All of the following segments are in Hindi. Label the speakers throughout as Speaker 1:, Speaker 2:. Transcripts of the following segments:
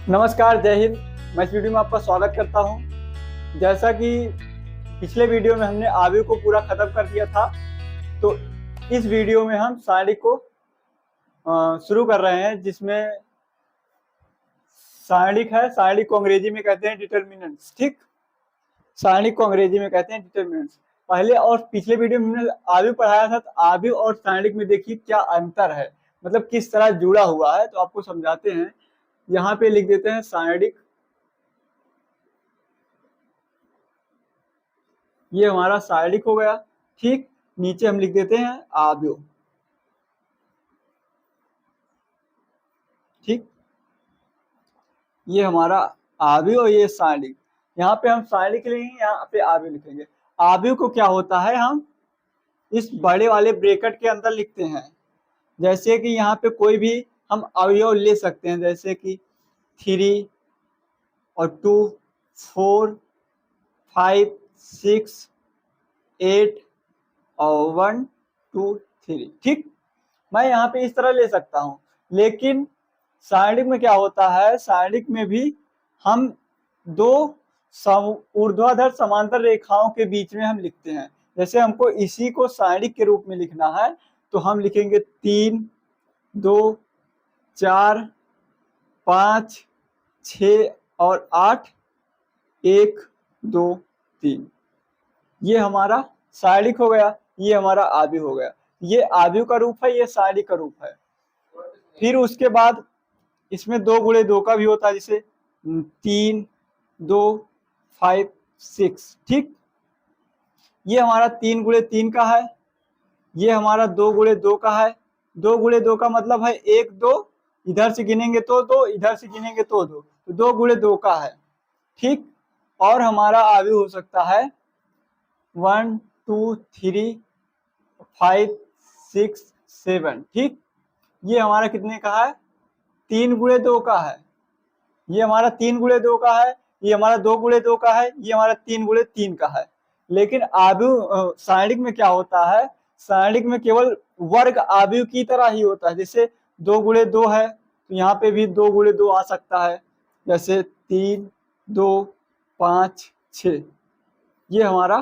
Speaker 1: नमस्कार, जय हिंद। मैं इस वीडियो में आपका स्वागत करता हूं। जैसा कि पिछले वीडियो में हमने आयु को पूरा खत्म कर दिया था, तो इस वीडियो में हम सारणी को शुरू कर रहे हैं, जिसमें सारणिक है। सारणी को अंग्रेजी में कहते हैं डिटर्मिनेंट्स। ठीक, सारणी को अंग्रेजी में कहते हैं डिटर्मिनेंट्स। पहले और पिछले वीडियो में हमने आयु पढ़ाया था, तो आयु और सारणिक में देखिए क्या अंतर है, मतलब किस तरह जुड़ा हुआ है। तो आपको समझाते हैं। यहाँ पे लिख देते हैं सारणिक। ये हमारा सारणिक हो गया। ठीक, नीचे हम लिख देते हैं आव्यूह। ठीक, ये हमारा आव्यूह और ये सारणिक। यहाँ पे हम सारणिक लिखेंगे, यहाँ पे आव्यूह लिखेंगे। आव्यूह को क्या होता है, हम इस बड़े वाले ब्रैकेट के अंदर लिखते हैं। जैसे कि यहाँ पे कोई भी हम अवयव ले सकते हैं, जैसे कि 3 और 2, 4, 5, 6, 8 और 1, 2, 3। ठीक, मैं यहाँ पे इस तरह ले सकता हूँ। लेकिन सारणिक में क्या होता है, सारणिक में भी हम दो ऊर्ध्वाधर समांतर रेखाओं के बीच में हम लिखते हैं। जैसे हमको इसी को सारणिक के रूप में लिखना है, तो हम लिखेंगे 3, 2, 4, 5, 6 और 8, 1, 2, 3। ये हमारा सारणिक हो गया, ये हमारा आव्यूह हो गया। ये आव्यूह का रूप है, ये सारणिक का रूप है। फिर उसके बाद इसमें 2 गुणे 2 का भी होता है, जैसे 3, 2, 5, 6। ठीक, ये हमारा 3 गुणे 3 का है। ये हमारा 2 गुणे 2 का है। 2 गुणे 2 का मतलब है 1, 2, इधर से गिनेंगे तो 2, इधर से गिनेंगे तो 2, तो 2 गुणे 2 का है। ठीक, और हमारा आव्यूह हो सकता है 1, 2, 3, 5, 6, 7। ठीक, ये हमारा कितने का है, 3 गुणे 2 का है। ये हमारा 3 गुणे 2 का है, ये हमारा 2 गुणे 2 का है, ये हमारा 3 गुणे 3 का है। लेकिन आव्यूह सारणिक में क्या होता है, सारणिक में केवल वर्ग आव्यूह की तरह ही होता है। जैसे 2 गुणे 2 है, तो यहाँ पे भी 2 गुणे 2 आ सकता है, जैसे 3, 2, 5, 6। ये हमारा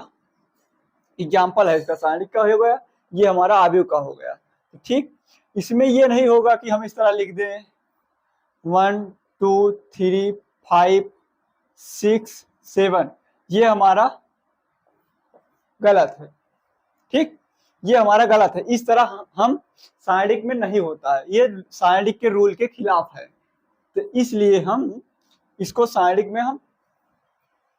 Speaker 1: एग्जाम्पल है इसका, सारणिक का हो गया, ये हमारा आव्यूह का हो गया। ठीक, इसमें ये नहीं होगा कि हम इस तरह लिख दें 1, 2, 3, 5, 6, 7। ये हमारा गलत है। ठीक, ये हमारा गलत है। इस तरह हम सारणिक में नहीं होता है, ये सारणिक के रूल के खिलाफ है। तो इसलिए हम इसको सारणिक में हम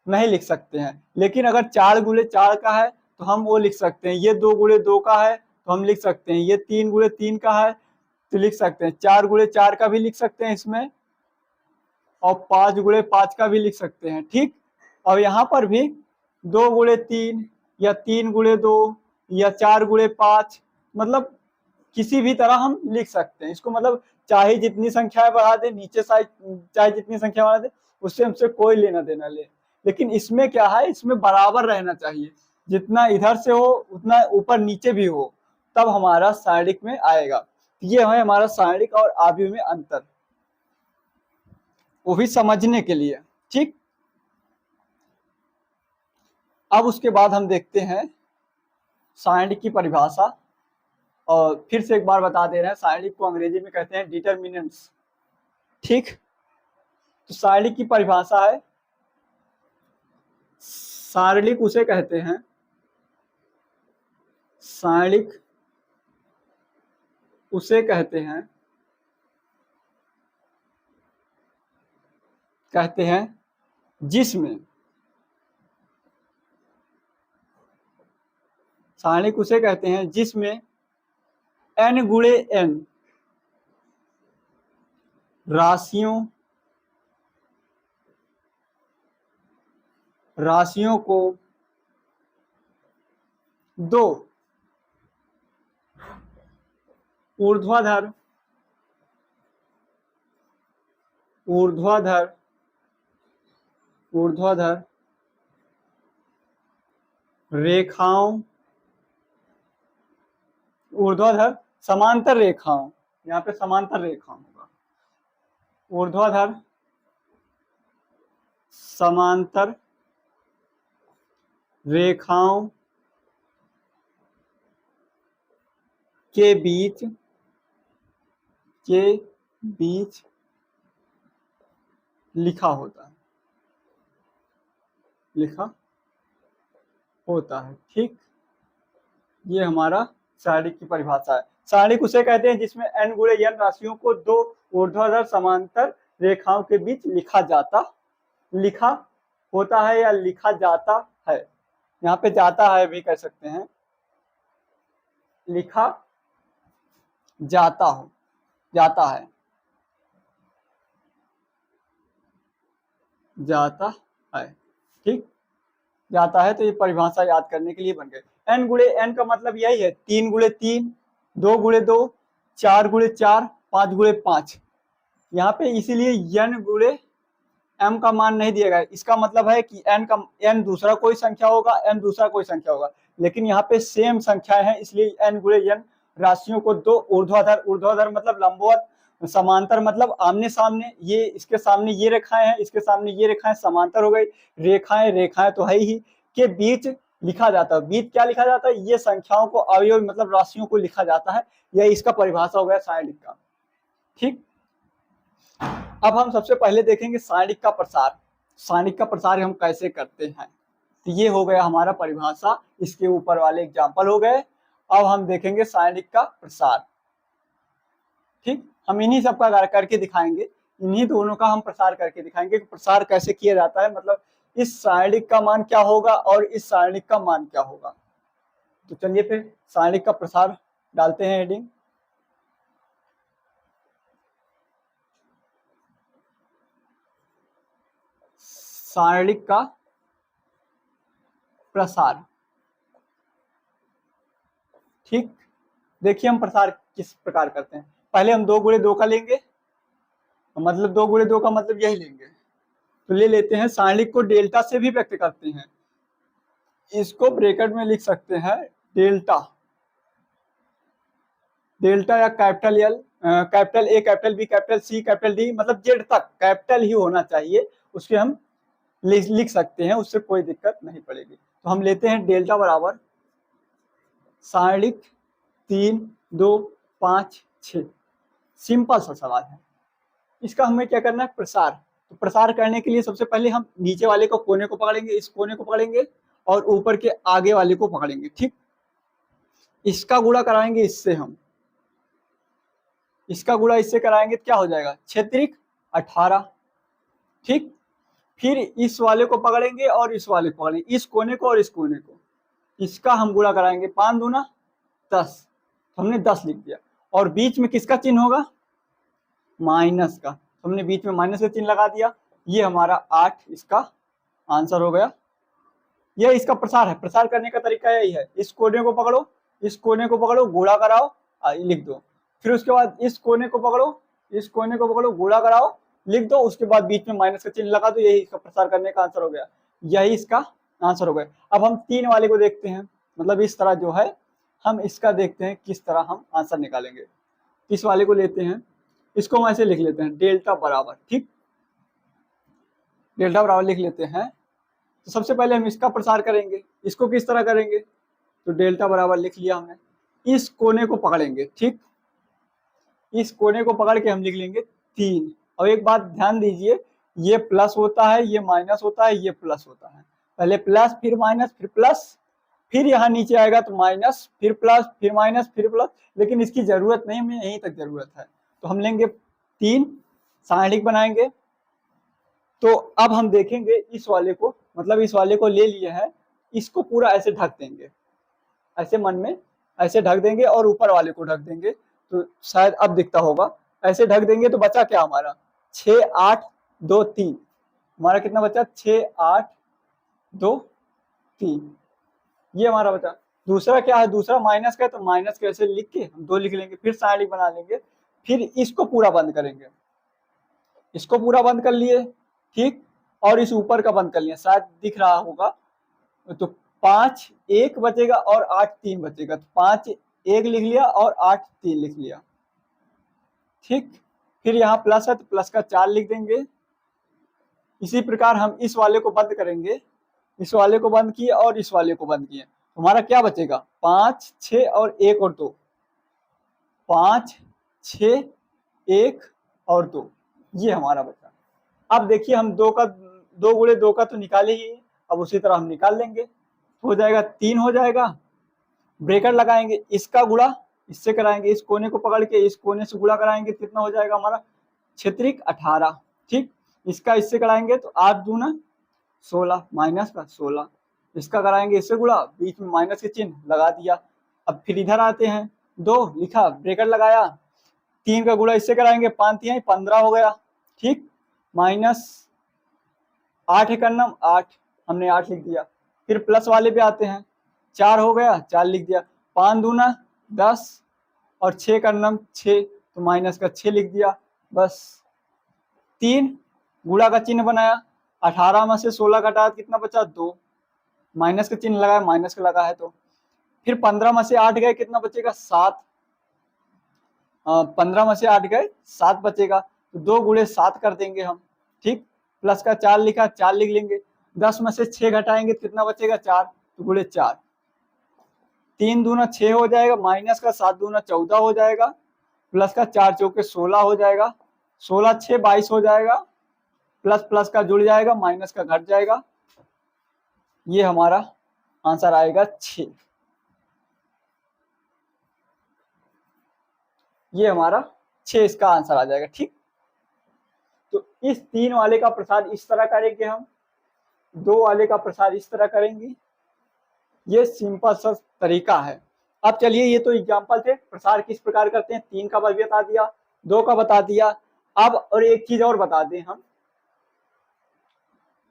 Speaker 1: नहीं लिख सकते हैं। लेकिन अगर 4 गुणे 4 का है तो हम वो लिख सकते हैं। ये 2 गुणे 2 का है तो हम लिख सकते हैं। ये 3 गुणे 3 का है तो लिख सकते हैं। 4 गुणे 4 का भी लिख सकते हैं इसमें, और 5 गुणे 5 का भी लिख सकते हैं। ठीक, और यहाँ पर भी 2 गुणे 3 या 3 गुणे 2 या 4 गुणे 5, मतलब किसी भी तरह हम लिख सकते हैं इसको। मतलब चाहे जितनी संख्या बढ़ा दे, नीचे साइड चाहे जितनी संख्या बढ़ा दे, उससे हमसे कोई लेना देना ले। लेकिन इसमें क्या है, इसमें बराबर रहना चाहिए। जितना इधर से हो उतना ऊपर नीचे भी हो, तब हमारा सारणिक में आएगा। ये है हमारा सारणिक और आव्यूह में अंतर, वो भी समझने के लिए। ठीक, अब उसके बाद हम देखते हैं सारणिक की परिभाषा। और फिर से एक बार बता दे रहे हैं, सारणिक को अंग्रेजी में कहते हैं डिटर्मिनेंट्स। ठीक, तो सारणिक की परिभाषा है, सारणिक उसे कहते हैं, सारणिक उसे कहते हैं जिसमें, सारणिक उसे कहते हैं जिसमें n गुणे n राशियों को दो ऊर्ध्वाधर रेखाओं, ऊर्ध्वाधर समांतर रेखाओं, यहाँ पे समांतर रेखाओं होगा, ऊर्ध्वाधर समांतर रेखाओं के बीच लिखा होता है। ठीक, ये हमारा सारणिक की परिभाषा है। सारणिक उसे कहते हैं जिसमें n गुणे n राशियों को दो ऊर्ध्वाधर समांतर रेखाओं के बीच लिखा होता है या लिखा जाता है। यहाँ पे जाता है भी कर सकते हैं, लिखा जाता है ठीक, जाता है। तो ये परिभाषा याद करने के लिए बन गए। n गुणे n का मतलब यही है 3 गुणे 3, 2 गुणे 2, 4 गुणे 4, 5 गुणे 5। यहाँ पे इसीलिए n गुणे m का मान नहीं दिया गया। इसका मतलब है कि n दूसरा कोई संख्या होगा, m दूसरा कोई संख्या होगा, लेकिन यहाँ पे सेम संख्याएं हैं, इसलिए n गुणे n राशियों को दो ऊर्ध्वाधर मतलब लंबवत, समांतर मतलब आमने सामने, ये इसके सामने ये रेखाएं हैं, इसके सामने ये रेखाएं समांतर हो गई, रेखाएं तो है ही, के बीच लिखा जाता है। बीच क्या लिखा जाता है? ये संख्याओं को, अवयव मतलब राशियों को लिखा जाता है। यह इसका परिभाषा हो गया सारणिक का। ठीक, अब हम सबसे पहले देखेंगे सारणिक का प्रसार। सारणिक का प्रसार हम कैसे करते हैं, तो ये हो गया हमारा परिभाषा, इसके ऊपर वाले एग्जाम्पल हो गए। अब हम देखेंगे सारणिक का प्रसार। ठीक, हम इन्हीं सबका करके दिखाएंगे, इन्हीं दोनों का हम प्रसार करके दिखाएंगे कि प्रसार कैसे किया जाता है, मतलब इस सारणिक का मान क्या होगा और इस सारणिक का मान क्या होगा। तो चलिए फिर सारणिक का प्रसार डालते हैं हेडिंग। सारणिक का प्रसार। ठीक, देखिए हम प्रसार किस प्रकार करते हैं। पहले हम 2 गुणे 2 का लेंगे, मतलब 2 गुणे 2 का मतलब यही लेंगे। तो ले लेते हैं, सारणिक को डेल्टा से भी व्यक्त करते हैं। इसको ब्रैकेट में लिख सकते हैं डेल्टा या capital L, capital A, capital B, capital C, capital D, मतलब जेड तक कैपिटल ही होना चाहिए, उसके हम लिख सकते हैं, उससे कोई दिक्कत नहीं पड़ेगी। तो हम लेते हैं डेल्टा बराबर सारणिक 3, 2, 5, 6। सिंपल सा सवाल है। इसका हमें क्या करना है? प्रसार। तो प्रसार करने के लिए सबसे पहले हम नीचे वाले को कोने को पकड़ेंगे, इस कोने को पकड़ेंगे, और ऊपर के आगे वाले को पकड़ेंगे। ठीक, इसका गुणा कराएंगे इससे, हम इसका गुणा इससे कराएंगे तो क्या हो जाएगा? 6 18। ठीक, फिर इस वाले को पकड़ेंगे और इस वाले को पकड़ेंगे, इस कोने को और इस कोने को, इसका हम गुणा कराएंगे 5 दूना 10, हमने 10 लिख दिया। और बीच में किसका चिन्ह होगा? माइनस का, हमने बीच में माइनस का चिन्ह लगा दिया। ये हमारा 8 इसका आंसर हो गया। यह इसका प्रसार है। प्रसार करने का तरीका यही है, इस कोने को पकड़ो, इस कोने को पकड़ो, गुणा कराओ, लिख दो। फिर उसके बाद इस कोने को पकड़ो, इस कोने को पकड़ो, गुणा कराओ, लिख दो, उसके बाद बीच में माइनस का चिन्ह लगा दो। यही इसका प्रसार करने का आंसर हो गया, यही इसका आंसर हो गया। अब हम 3 वाले को देखते हैं, मतलब इस तरह जो है, हम इसका देखते हैं किस तरह हम आंसर निकालेंगे। इस वाले को लेते हैं, इसको हम ऐसे लिख लेते हैं डेल्टा बराबर। ठीक, डेल्टा बराबर लिख लेते हैं। तो सबसे पहले हम इसका प्रसार करेंगे। इसको किस तरह करेंगे? तो डेल्टा बराबर लिख लिया हमने, इस कोने को पकड़ेंगे। ठीक, इस कोने को पकड़ के हम लिख लेंगे 3। और एक बात ध्यान दीजिए, ये प्लस होता है, ये माइनस होता है, ये प्लस होता है। पहले प्लस, फिर माइनस, फिर प्लस, फिर यहाँ नीचे आएगा तो माइनस, फिर प्लस, फिर माइनस, फिर प्लस, लेकिन इसकी जरूरत नहीं, हमें यहीं तक जरूरत है। तो हम लेंगे 3, सारणिक बनाएंगे। तो अब हम देखेंगे इस वाले को, मतलब इस वाले को ले लिए हैं, इसको पूरा ऐसे ढक देंगे, ऐसे मन में ऐसे ढक देंगे, और ऊपर वाले को ढक देंगे, तो शायद अब दिखता होगा। ऐसे ढक देंगे तो बचा क्या हमारा? 6, 8, 2, 3। हमारा कितना बचा? 6, 8, 2, 3, ये हमारा बचा। दूसरा क्या है? दूसरा माइनस का है, तो माइनस के ऐसे लिख के हम 2 लिख लेंगे, फिर सारणिक बना लेंगे, फिर इसको पूरा बंद करेंगे, इसको पूरा बंद कर लिए। ठीक, और इस ऊपर का बंद कर लिया, शायद दिख रहा होगा। तो 5 1 बचेगा और 8 3 बचेगा, तो 5 1 लिख लिया और 8 3 लिख लिया। ठीक, फिर यहाँ प्लस है तो प्लस का 4 लिख देंगे, इसी प्रकार हम इस वाले को बंद करेंगे, इस वाले को बंद किए और इस वाले को बंद किए, हमारा क्या बचेगा 5 6 और 1 और 2, 5 6 1 और 2, ये हमारा बचा। अब देखिए हम 2 गुणे 2 का तो निकाले ही, अब उसी तरह हम निकाल लेंगे, हो जाएगा 3 हो जाएगा, ब्रेकेट लगाएंगे, इसका गुणा इससे कराएंगे, इस कोने को पकड़ के इस कोने से गुणा कराएंगे, कितना हो जाएगा हमारा क्षेत्रिक 18, ठीक। इसका इससे कराएंगे तो 8 दूना 16 माइनस का 16, इसका कराएंगे इससे गुणा, बीच में माइनस के चिन्ह लगा दिया। अब फिर इधर आते हैं, 2 लिखा, ब्रेकेट लगाया, 3 का गुणा इससे कराएंगे, 5 3 15 हो गया, ठीक, माइनस 8 है करनम 8, हमने 8 लिख दिया। फिर प्लस वाले पे आते हैं, 4 हो गया, 4 लिख दिया, 5 दूना 10 और 6 करनम 6, तो माइनस का 6 लिख दिया, बस। 3 गुणा का चिन्ह बनाया, 18 में से 16 घटाया कितना बचा 2, माइनस का चिन्ह लगाया, माइनस का लगा है तो। फिर 15 में से 8 गए, कितना बचेगा 7, 15 में से 8 गए 7 बचेगा, तो 2 गुणे 7 कर देंगे हम, ठीक। प्लस का 4 लिखा, 4 लिख लेंगे, 10 में से 6 घटाएंगे कितना बचेगा 4, तो गुणे 4, 3 दूना 6 हो जाएगा, माइनस का 7 दूना 14 हो जाएगा, प्लस का 4 चौके 16 हो जाएगा, 16 6 22 हो जाएगा, प्लस प्लस का जुड़ जाएगा, माइनस का घट जाएगा, ये हमारा आंसर आएगा 6, ये हमारा 6 इसका आंसर आ जाएगा, ठीक। तो इस 3 वाले का प्रसार इस तरह करेंगे हम, 2 वाले का प्रसार इस तरह करेंगे, ये सिंपल सा तरीका है। अब चलिए, ये तो एग्जाम्पल थे, प्रसार किस प्रकार करते हैं, 3 का बता दिया, 2 का बता दिया। अब और एक चीज और बता दें हम,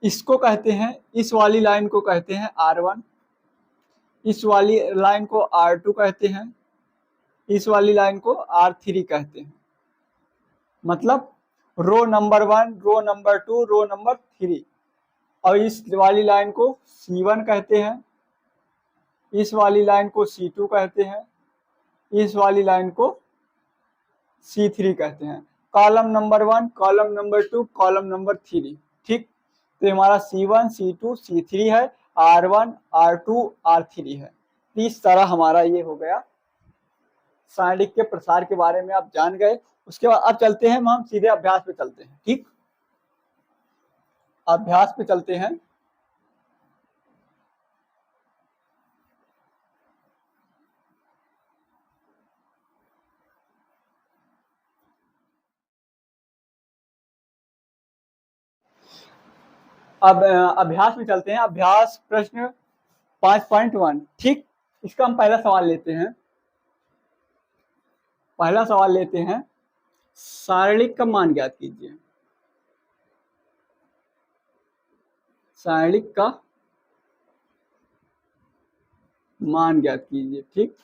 Speaker 1: इसको कहते हैं, इस वाली लाइन को कहते हैं R1, इस वाली लाइन को R2 कहते हैं, इस वाली लाइन को R3 कहते हैं। मतलब row number 1, row number 2, row number 3, और इस वाली लाइन को C1 कहते हैं, इस वाली लाइन को C2 कहते हैं, इस वाली लाइन को C3 कहते हैं। Column number 1, column number 2, column number 3, ठीक। तो हमारा C1 C2 C3 है, R1 R2 R3 है। इस तरह हमारा ये हो गया, सारणिक के प्रसार के बारे में आप जान गए। उसके बाद अब चलते हैं, हम सीधे अभ्यास पे चलते हैं, ठीक। अभ्यास पे चलते हैं। अब अभ्यास में चलते हैं, अभ्यास प्रश्न 5.1, ठीक। इसका हम पहला सवाल लेते हैं, पहला सवाल लेते हैं, सारणिक का मान ज्ञात कीजिए, सारणिक का मान ज्ञात कीजिए, ठीक।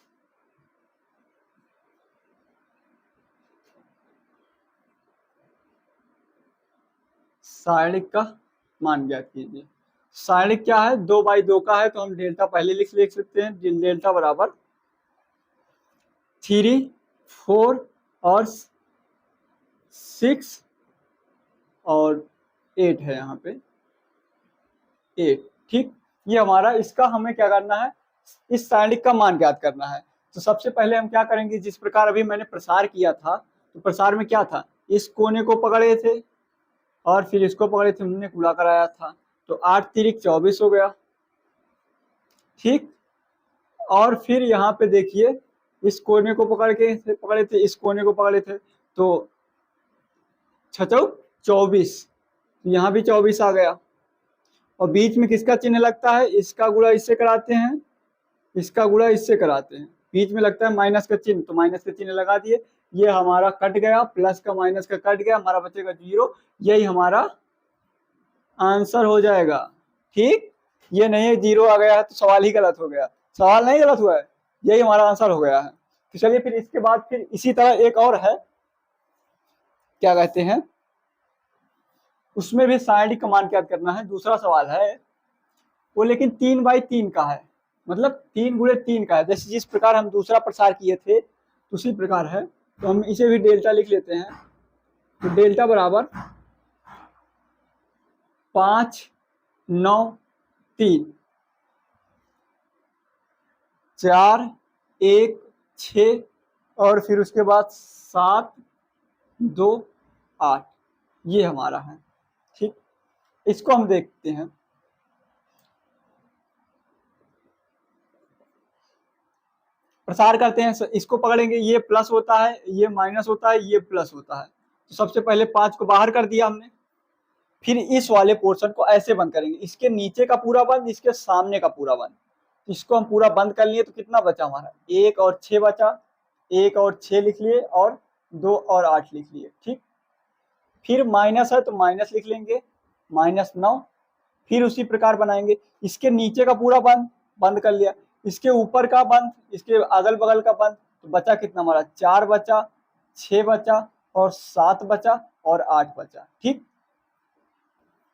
Speaker 1: सारणिक का मान ज्ञात कीजिए। सारणिक क्या है, 2/2 का है, तो हम डेल्टा पहले लिख सकते हैं, डेल्टा बराबर 3 4 और 6 और 8 है, यहाँ पे 8, ठीक। ये हमारा, इसका हमें क्या करना है, इस सारणिक का मान ज्ञात करना है। तो सबसे पहले हम क्या करेंगे, जिस प्रकार अभी मैंने प्रसार किया था, तो प्रसार में क्या था, इस कोने को पकड़े थे और फिर इसको पकड़े थे, हमने गुणा कराया था, तो 8 तिरिक 24 हो गया, ठीक। और फिर यहाँ पे देखिए, इस कोने को पकड़े थे, इस कोने को पकड़े थे, तो 6 24, यहाँ भी 24 आ गया, और बीच में किसका चिन्ह लगता है, इसका गुणा इससे कराते हैं, इसका गुणा इससे कराते हैं, बीच में लगता है माइनस का चिन्ह, तो माइनस का चिन्ह लगा दिए, ये हमारा कट गया, प्लस का माइनस का कट गया, हमारा बचेगा 0, यही हमारा आंसर हो जाएगा, ठीक। ये नहीं है 0 आ गया है तो सवाल ही गलत हो गया, सवाल नहीं गलत हुआ है, यही हमारा आंसर हो गया है। तो चलिए फिर इसके बाद फिर इसी तरह एक और है, क्या कहते हैं, उसमें भी सारणिक का मान ज्ञात करना है, दूसरा सवाल है वो, लेकिन 3/3 का है, मतलब 3 गुणे 3 का है, जैसे जिस प्रकार हम दूसरा प्रसार किए थे उसी प्रकार है, तो हम इसे भी डेल्टा लिख लेते हैं। तो डेल्टा बराबर 5 9 3 4 1 6 और फिर उसके बाद 7 2 8 ये हमारा है। ठीक, इसको हम देखते हैं। प्रसार करते हैं, इसको पकड़ेंगे, ये प्लस होता है, ये माइनस होता है, ये प्लस होता है। तो सबसे पहले 5 को बाहर कर दिया हमने, फिर इस वाले पोर्शन को ऐसे बंद करेंगे, इसके नीचे का पूरा बंद, इसके सामने का पूरा बंद। इसको हम पूरा बंद कर लिए तो कितना बचा हमारा, 1 और 6 बचा, 1 और 6 लिख लिए और 2 और 8 लिख लिए। ठीक, फिर माइनस है तो माइनस लिख लेंगे, -9। फिर उसी प्रकार बनाएंगे, इसके नीचे का पूरा बंद बंद कर लिया, इसके ऊपर का बंद, इसके अगल बगल का बंद, तो बचा कितना हमारा, 4 बचा, 6 बचा और 7 बचा और 8 बचा। ठीक,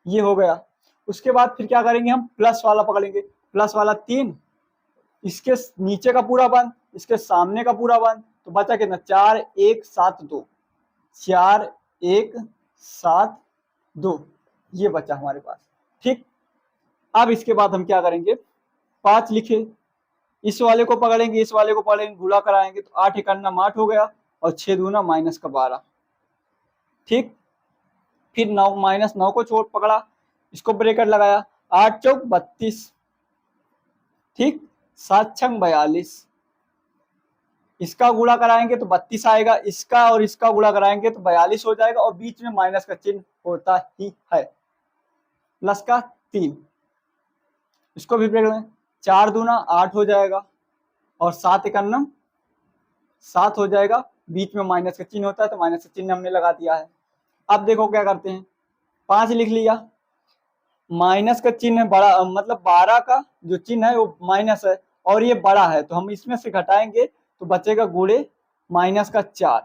Speaker 1: ये हो गया। उसके बाद फिर क्या करेंगे, हम प्लस वाला पकड़ेंगे, प्लस वाला 3, इसके नीचे का पूरा बंद, इसके सामने का पूरा बंद, तो बचा कितना, 4 1 7 2, 4 1 7 2, ये बचा हमारे पास। ठीक, अब इसके बाद हम क्या करेंगे, 5 लिखे, इस वाले को पकड़ेंगे, इस वाले को पकड़ेंगे, गुणा कराएंगे तो 8 एकन्ना 8 हो गया और 6 दूना -12। ठीक, फिर 9 -9 को छोड़ पकड़ा, इसको ब्रेकेट लगाया, 8 चौक 32। ठीक, 7 छंग 42, इसका गुणा कराएंगे तो 32 आएगा, इसका और इसका गुणा कराएंगे तो 42 हो जाएगा और बीच में माइनस का चिन्ह होता ही है, प्लस का 3। इसको भी ब्रेक लें, 4 दूना 8 हो जाएगा और 7 एकन्नम 7 हो जाएगा, बीच में माइनस का चिन्ह होता है तो माइनस का चिन्ह हमने लगा दिया है। अब देखो क्या करते हैं, 5 लिख लिया, माइनस का चिन्ह बड़ा, मतलब 12 का जो चिन्ह है वो माइनस है और ये बड़ा है, तो हम इसमें से घटाएंगे तो बचेगा गुणे माइनस का 4।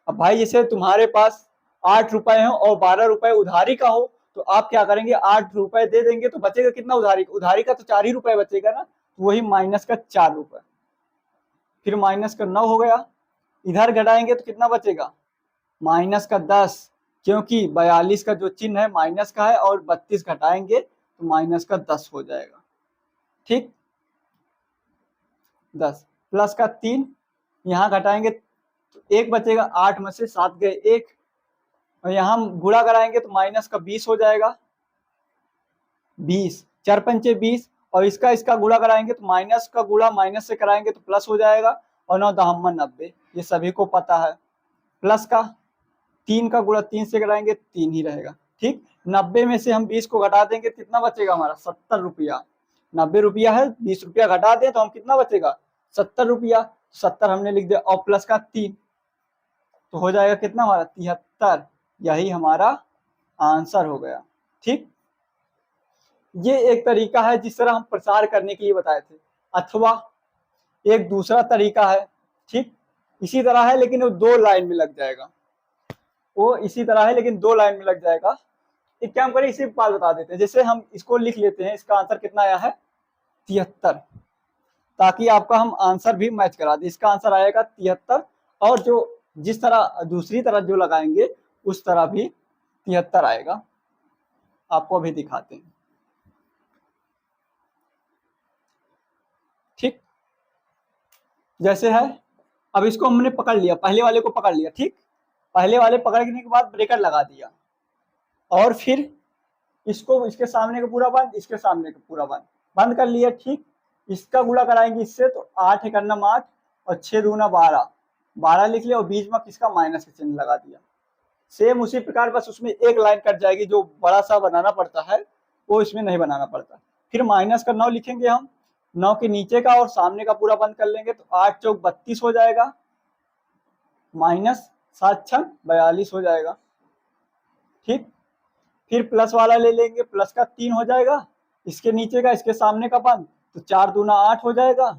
Speaker 1: अब भाई जैसे तुम्हारे पास 8 रुपए हो और 12 रुपए उधारी का हो, तो आप क्या करेंगे, 8 रुपए दे देंगे तो बचेगा कितना उधारी, उधारी का तो 4 ही रुपए बचेगा ना, तो वही माइनस का 4 रुपए। फिर माइनस का 9 हो गया, इधर घटाएंगे तो कितना बचेगा, माइनस का 10, क्योंकि 42 का जो चिन्ह है माइनस का है और 32 घटाएंगे तो माइनस का 10 हो जाएगा। ठीक, 10 प्लस का 3, यहाँ घटाएंगे तो 1 बचेगा, 8 में से 7 गए 1, और यहाँ गुणा कराएंगे तो माइनस का 20 हो जाएगा, 20 4 पंचे 20, और इसका गुणा कराएंगे तो माइनस का गुणा माइनस से कराएंगे तो प्लस हो जाएगा, और 9 दहम्मन 90, ये सभी को पता है। प्लस का 3 का गुणा 3 से कराएंगे 3 ही रहेगा। ठीक, 90 में से हम 20 को घटा देंगे, कितना बचेगा हमारा, 70 रुपया। 90 रुपया है, 20 रुपया घटा दें तो हम कितना बचेगा, 70 रुपया। 70 हमने लिख दिया और प्लस का 3, तो हो जाएगा कितना हमारा, 73। यही हमारा आंसर हो गया। ठीक, ये एक तरीका है जिस तरह हम प्रसार करने के लिए बताए थे, अथवा एक दूसरा तरीका है। ठीक, इसी तरह है लेकिन वो 2 लाइन में लग जाएगा, वो इसी तरह है लेकिन 2 लाइन में लग जाएगा। एक काम करें, इसी बात बता देते हैं, जैसे हम इसको लिख लेते हैं, इसका आंसर कितना आया है, 73, ताकि आपका हम आंसर भी मैच करा दें। इसका आंसर आएगा 73, और जो जिस तरह दूसरी तरह जो लगाएंगे उस तरह भी 73 आएगा। आपको अभी दिखाते हैं। ठीक, जैसे है, अब इसको हमने पकड़ लिया, पहले वाले को पकड़ लिया। ठीक, पहले वाले पकड़ने के बाद ब्रेकर लगा दिया और फिर इसको, इसके सामने का पूरा बंद, इसके सामने का पूरा बंद बंद कर लिया। ठीक, इसका गुणा कराएंगे इससे तो 8 एकन्नम 8 और 6 दूना 12, 12 लिख लिया और बीच में किसका, माइनस का चिन्ह लगा दिया। सेम उसी प्रकार, बस उसमें एक लाइन कट जाएगी, जो बड़ा सा बनाना पड़ता है वो इसमें नहीं बनाना पड़ता। फिर माइनस का 9 लिखेंगे हम, 9 के नीचे का और सामने का पूरा बंद कर लेंगे तो 8 चौक 32 हो जाएगा, माइनस 7 छंग 42 हो जाएगा। ठीक, फिर प्लस वाला ले लेंगे, प्लस का 3 हो जाएगा, इसके नीचे का इसके सामने का बंद, तो 4 दूना 8 हो जाएगा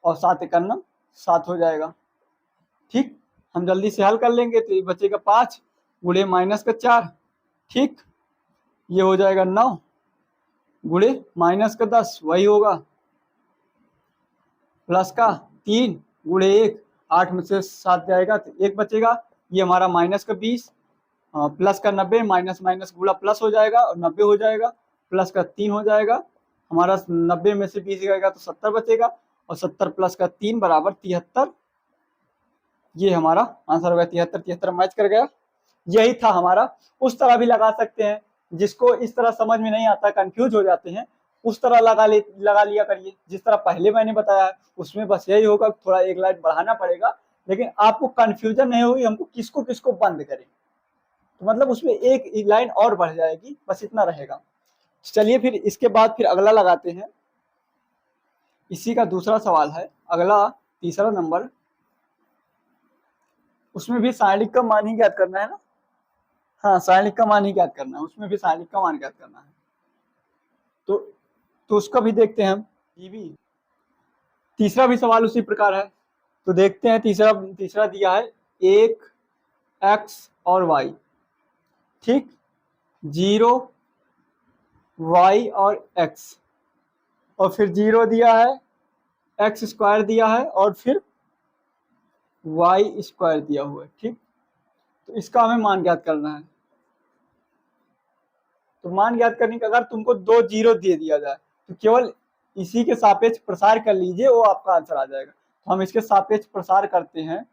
Speaker 1: और 7 एकन्नम 7 हो जाएगा। ठीक, हम जल्दी से हल कर लेंगे तो ये बचेगा 5 गुणे माइनस का 4। ठीक, ये हो जाएगा 9 गुणे माइनस का 10, वही होगा, प्लस का 3 गुणे 1, 8 में से 7 जाएगा तो 1 बचेगा, ये हमारा माइनस का 20 प्लस का 90 माइनस माइनस गुणा प्लस हो जाएगा और 90 हो जाएगा, प्लस का 3 हो जाएगा, हमारा 90 में से 20 गएगा तो 70 बचेगा, और 70 प्लस का 3 बराबर 73। ये हमारा आंसर हो गया 73, 73 मैच कर गया। यही था हमारा। उस तरह भी लगा सकते हैं, जिसको इस तरह समझ में नहीं आता, कंफ्यूज हो जाते हैं, उस तरह लगा लिया करिए जिस तरह पहले मैंने बताया। उसमें बस यही होगा, थोड़ा एक लाइन बढ़ाना पड़ेगा, लेकिन आपको कंफ्यूजन नहीं होगी हमको किसको किसको बंद करें, तो मतलब उसमें एक लाइन और बढ़ जाएगी, बस इतना रहेगा। चलिए फिर इसके बाद फिर अगला लगाते हैं। इसी का दूसरा सवाल है अगला, तीसरा नंबर। उसमें भी सारणिक का मान ही ज्ञात करना है ना। हाँ, सारणिक का मान ही ज्ञात करना है, उसमें भी सारणिक का मान ज्ञात करना है। तो उसका भी देखते हैं हम। जीवी तीसरा भी सवाल उसी प्रकार है, तो देखते हैं। तीसरा दिया है एक एक्स और वाई, ठीक, 0 वाई और एक्स, और फिर 0 दिया है, एक्स स्क्वायर दिया है, और फिर वाई स्क्वायर दिया हुआ है, ठीक। तो इसका हमें मान ज्ञात करना है। तो मान ज्ञात करने का, अगर तुमको 2 0 दे दिया जाए तो केवल इसी के सापेक्ष प्रसार कर लीजिए, वो आपका आंसर आ जाएगा। तो हम इसके सापेक्ष प्रसार करते हैं,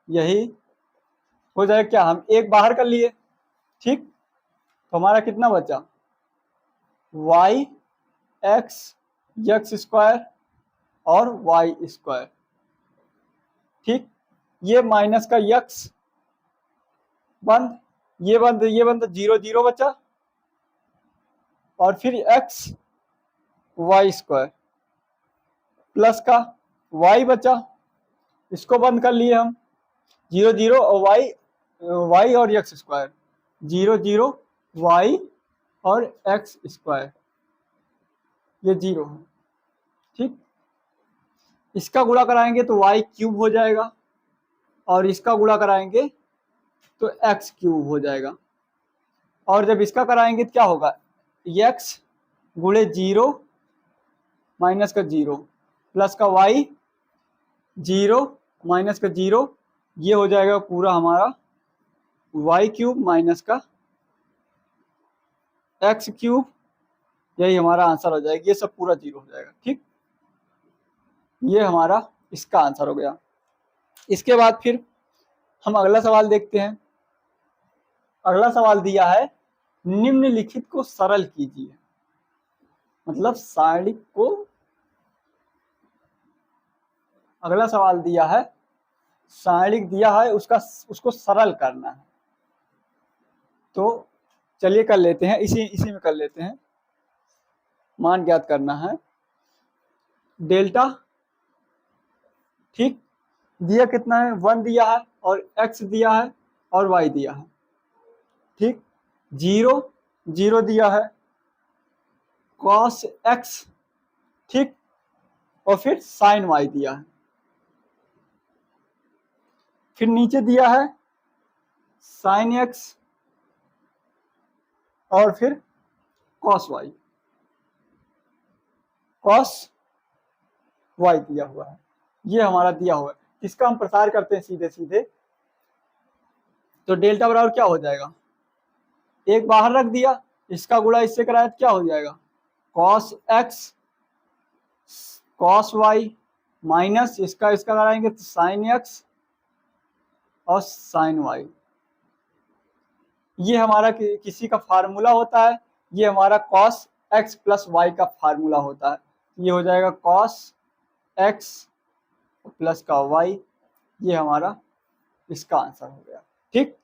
Speaker 1: यही हो जाएगा। क्या, हम एक बाहर कर लिए, ठीक, तो हमारा कितना बचा, वाई एक्स एक्स स्क्वायर और वाई स्क्वायर, ठीक। ये माइनस का यक्स बंद, ये बंद, ये बंद, 0 0 बचा, और फिर एक्स वाई स्क्वायर प्लस का वाई बचा, इसको बंद कर लिए हम, 0 0 और वाई और एक्स स्क्वायर, 0 0 वाई और एक्स स्क्वायर, ये 0 है, ठीक। इसका गुणा कराएंगे तो वाई क्यूब हो जाएगा, और इसका गुणा कराएंगे तो एक्स क्यूब हो जाएगा, और जब इसका कराएंगे तो क्या होगा, एक्स गुणे 0 माइनस का 0 प्लस का वाई 0 माइनस का 0, ये हो जाएगा पूरा हमारा वाई क्यूब माइनस का एक्स क्यूब, यही हमारा आंसर हो जाएगा। ये सब पूरा 0 हो जाएगा, ठीक। ये हमारा इसका आंसर हो गया। इसके बाद फिर हम अगला सवाल देखते हैं। अगला सवाल दिया है निम्नलिखित को सरल कीजिए, मतलब सारणिक को, अगला सवाल दिया है सारणिक दिया है, उसको सरल करना है। तो चलिए कर लेते हैं, इसी में कर लेते हैं। मान ज्ञात करना है डेल्टा, ठीक, दिया कितना है, 1 दिया है, और x दिया है, और y दिया है, ठीक। 0 0 दिया है, cos x, ठीक, और फिर sin y दिया है। फिर नीचे दिया है sin x और फिर cos y, cos y दिया हुआ है। ये हमारा दिया हुआ है, इसका हम प्रसार करते हैं सीधे सीधे। तो डेल्टा बराबर क्या हो जाएगा, एक बाहर रख दिया, इसका गुणा इससे कराया तो क्या हो जाएगा, cos x cos y minus इसका कराएंगे तो sin x और sin y। ये हमारा किसी का फार्मूला होता है, ये हमारा cos x प्लस y का फार्मूला होता है। ये हो जाएगा cos x प्लस का y, ये हमारा इसका आंसर हो गया, ठीक।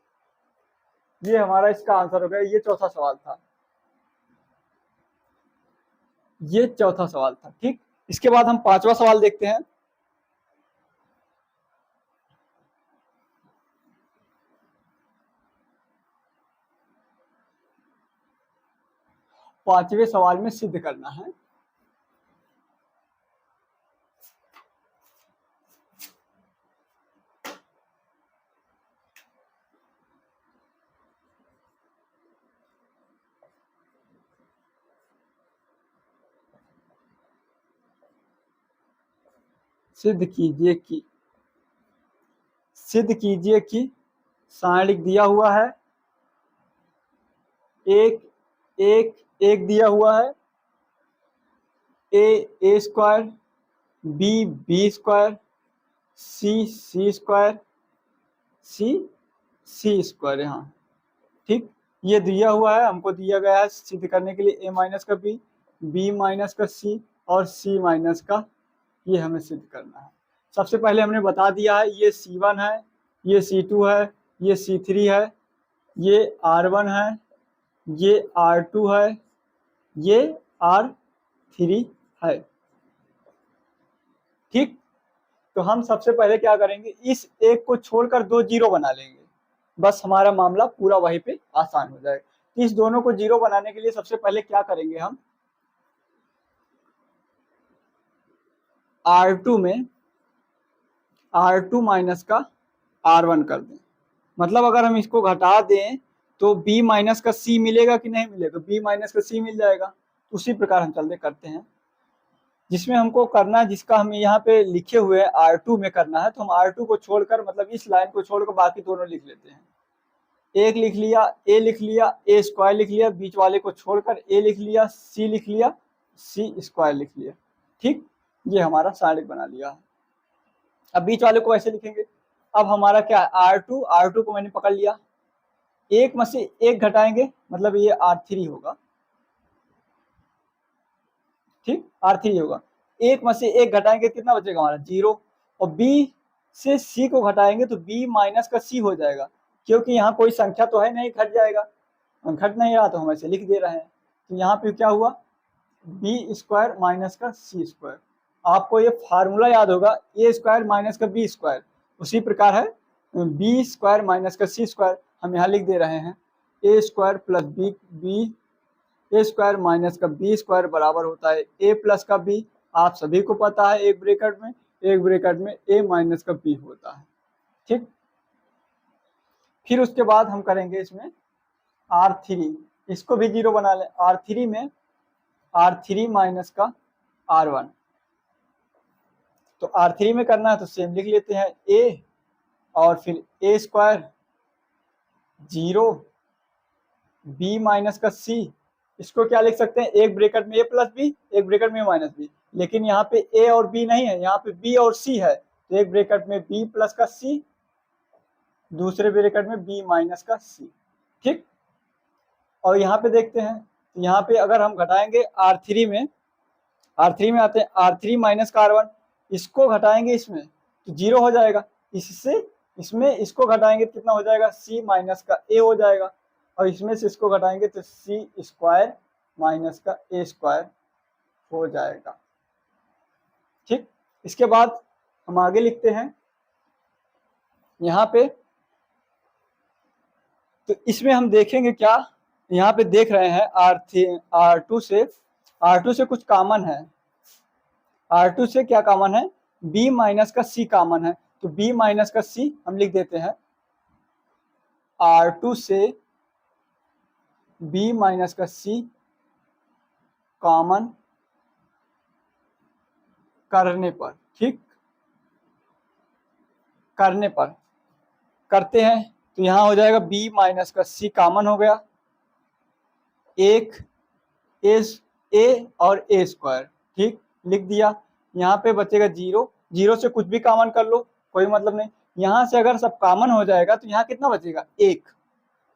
Speaker 1: ये हमारा इसका आंसर हो गया। ये चौथा सवाल था, ये चौथा सवाल था, ठीक। इसके बाद हम पांचवा सवाल देखते हैं। पांचवें सवाल में सिद्ध करना है। सिद्ध कीजिए कि सारणिक दिया हुआ है, एक एक एक दिया हुआ है, ए स्क्वायर, बी स्क्वायर, सी स्क्वायर, सी स्क्वायर यहाँ, ठीक। ये दिया हुआ है, हमको दिया गया है सिद्ध करने के लिए ए माइनस का बी माइनस का सी और सी माइनस का, ये हमें सिद्ध करना है। सबसे पहले हमने बता दिया है ये C1 है, ये C2 है, ये C3 है, ये R1 है, ये R2 है, ये R3 है, ठीक। तो हम सबसे पहले क्या करेंगे, इस एक को छोड़कर दो जीरो बना लेंगे, बस हमारा मामला पूरा वहीं पे आसान हो जाएगा। इस दोनों को जीरो बनाने के लिए सबसे पहले क्या करेंगे, हम R2 में R2 माइनस का R1 कर दें। मतलब अगर हम इसको घटा दें तो B माइनस का C मिलेगा कि नहीं मिलेगा, B माइनस का C मिल जाएगा। उसी प्रकार हम चलते करते हैं, जिसमें हमको करना है, जिसका हम यहाँ पे लिखे हुए हैं R2 में करना है, तो हम R2 को छोड़कर, मतलब इस लाइन को छोड़कर बाकी दोनों लिख लेते हैं। एक लिख लिया, ए लिख लिया, ए स्क्वायर लिख लिया, बीच वाले को छोड़कर ए लिख लिया, सी लिख लिया, सी स्क्वायर लिख लिया, ठीक। ये हमारा साइड बना लिया। अब बीच वाले को ऐसे लिखेंगे। अब हमारा क्या है, R2 को मैंने पकड़ लिया, एक में से एक घटाएंगे, मतलब ये R3 होगा, ठीक, R3 होगा। एक में से एक घटाएंगे, कितना बचेगा हमारा, 0। और B से C को घटाएंगे तो B माइनस का C हो जाएगा, क्योंकि यहाँ कोई संख्या तो है नहीं, घट जाएगा, घट नहीं रहा तो हम ऐसे लिख दे रहे हैं। तो यहाँ पे क्या हुआ, B स्क्वायर माइनस का C स्क्वायर। आपको ये फार्मूला याद होगा, ए स्क्वायर माइनस का बी स्क्वायर, उसी प्रकार है बी स्क्वायर माइनस का सी स्क्वायर। हम यहाँ लिख दे रहे हैं ए स्क्वायर प्लस बी ए स्क्वायर माइनस का बी स्क्वायर बराबर होता है ए प्लस का बी। आप सभी को पता है एक ब्रैकेट में ए माइनस का बी होता है, ठीक। फिर उसके बाद हम करेंगे इसमें R3, इसको भी जीरो बना लें। R3 में R3 माइनस का R1, तो R3 में करना है तो सेम लिख लेते हैं, ए और फिर ए स्क्वायर 0 बी माइनस का सी। इसको क्या लिख सकते हैं, एक ब्रैकेट में ए प्लस बी, एक ब्रैकेट में माइनस बी, लेकिन यहाँ पे ए और बी नहीं है, यहाँ पे बी और सी है, तो एक ब्रैकेट में बी प्लस का सी, दूसरे ब्रैकेट में बी माइनस का सी, ठीक। और यहाँ पे देखते हैं, तो यहाँ पे अगर हम घटाएंगे R3 में आते हैं R3 माइनस का R1, इसको घटाएंगे इसमें तो 0 हो जाएगा, इससे इसमें इसको घटाएंगे तो कितना हो जाएगा, C माइनस का A हो जाएगा, और इसमें से इसको घटाएंगे तो C स्क्वायर माइनस का A स्क्वायर हो जाएगा, ठीक। इसके बाद हम आगे लिखते हैं यहाँ पे, तो इसमें हम देखेंगे क्या, यहाँ पे देख रहे हैं R2 से कुछ कॉमन है, R2 से क्या कॉमन है, B माइनस का C कॉमन है, तो B माइनस का C हम लिख देते हैं। R2 से B माइनस का C कॉमन करने पर, ठीक, करने पर करते हैं तो यहाँ हो जाएगा B माइनस का C कॉमन हो गया, एक ए और ए स्क्वायर, ठीक, लिख दिया। यहाँ पे बचेगा 0 से कुछ भी कॉमन कर लो, कोई मतलब नहीं। यहाँ से अगर सब कॉमन हो जाएगा तो यहाँ कितना बचेगा, 1,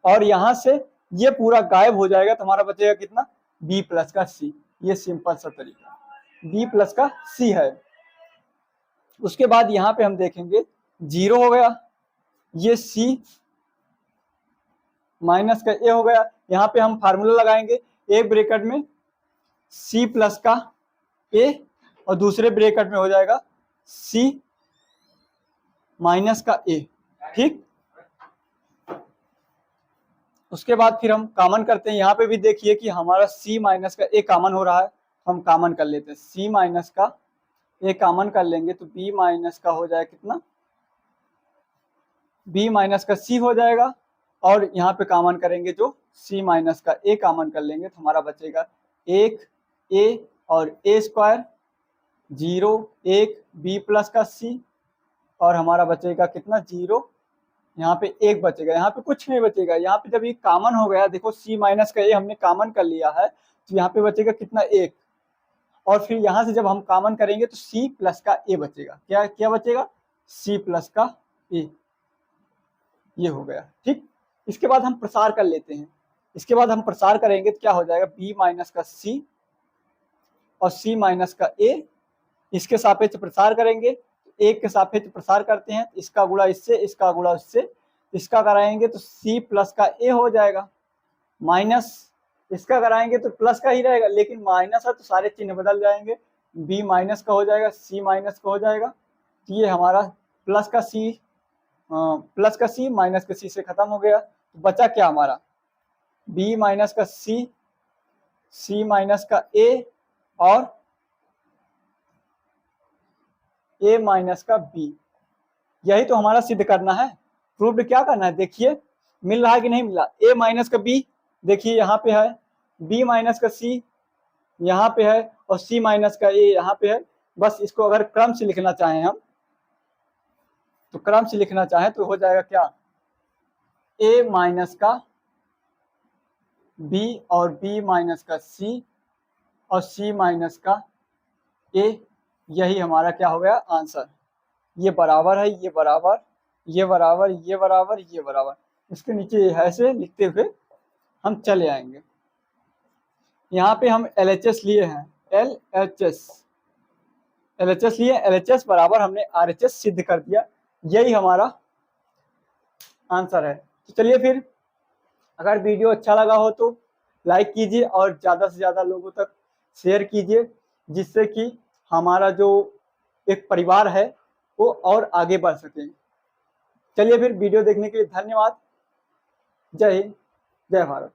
Speaker 1: और यहाँ से ये पूरा गायब हो जाएगा तो हमारा बचेगा कितना, b प्लस का c। ये सिंपल सा तरीका b प्लस का c है। उसके बाद यहाँ पे हम देखेंगे 0 हो गया, ये c माइनस का a हो गया। यहाँ पे हम फार्मूला लगाएंगे, एक ब्रैकेट में c प्लस का a और दूसरे ब्रैकेट में हो जाएगा c माइनस का a, ठीक। उसके बाद फिर हम कॉमन करते हैं, यहाँ पे भी देखिए कि हमारा c माइनस का a कॉमन हो रहा है, हम कॉमन कर लेते हैं, c माइनस का a कॉमन कर लेंगे तो b माइनस का हो जाएगा कितना, b माइनस का c हो जाएगा, और यहाँ पे कॉमन करेंगे जो c माइनस का a कॉमन कर लेंगे तो हमारा बचेगा 1 a और a स्क्वायर 0 1 b प्लस का c, और हमारा बचेगा कितना 0 यहाँ पे 1 बचेगा, यहाँ पे कुछ नहीं बचेगा। यहाँ पे जब ये कॉमन हो गया, देखो c माइनस का a हमने कॉमन कर लिया है, तो यहाँ पे बचेगा कितना 1, और फिर यहाँ से जब हम कॉमन करेंगे तो c प्लस का a बचेगा। क्या क्या बचेगा? c प्लस का a। ये हो गया, ठीक। इसके बाद हम प्रसार कर लेते हैं। इसके बाद हम प्रसार करेंगे तो क्या हो जाएगा? b माइनस का c और c माइनस का a, इसके सापेक्ष प्रसार करेंगे, एक के सापेक्ष प्रसार करते हैं, इसका गुणा इससे, इसका गुणा इससे, इसका कराएंगे तो c प्लस का a हो जाएगा, माइनस इसका कराएंगे तो प्लस का ही रहेगा, लेकिन माइनस है तो सारे चिन्ह बदल जाएंगे, b माइनस का हो जाएगा, c माइनस का हो जाएगा। तो ये हमारा प्लस का c माइनस का c से खत्म हो गया। तो बचा क्या हमारा? b माइनस का c माइनस का a और a माइनस का b। यही तो हमारा सिद्ध करना है, प्रूव्ड क्या करना है। देखिए मिल रहा है कि नहीं मिला? a माइनस का b देखिए यहाँ पे है, b माइनस का c यहाँ पे है, और c माइनस का a यहाँ पे है। बस इसको अगर क्रम से लिखना चाहें हम, तो क्रम से लिखना चाहें तो हो जाएगा क्या? a माइनस का b और b माइनस का c और c माइनस का a। यही हमारा क्या हो गया? आंसर। ये बराबर है, ये बराबर, ये बराबर, ये बराबर, ये बराबर। इसके नीचे ऐसे लिखते हुए हम चले आएंगे। यहाँ पे हम LHS लिए हैं, LHS लिए, LHS बराबर हमने RHS सिद्ध कर दिया। यही हमारा आंसर है। तो चलिए फिर, अगर वीडियो अच्छा लगा हो तो लाइक कीजिए और ज़्यादा से ज़्यादा लोगों तक शेयर कीजिए, जिससे कि हमारा जो एक परिवार है वो और आगे बढ़ सके। चलिए फिर, वीडियो देखने के लिए धन्यवाद। जय हिंद, जय भारत।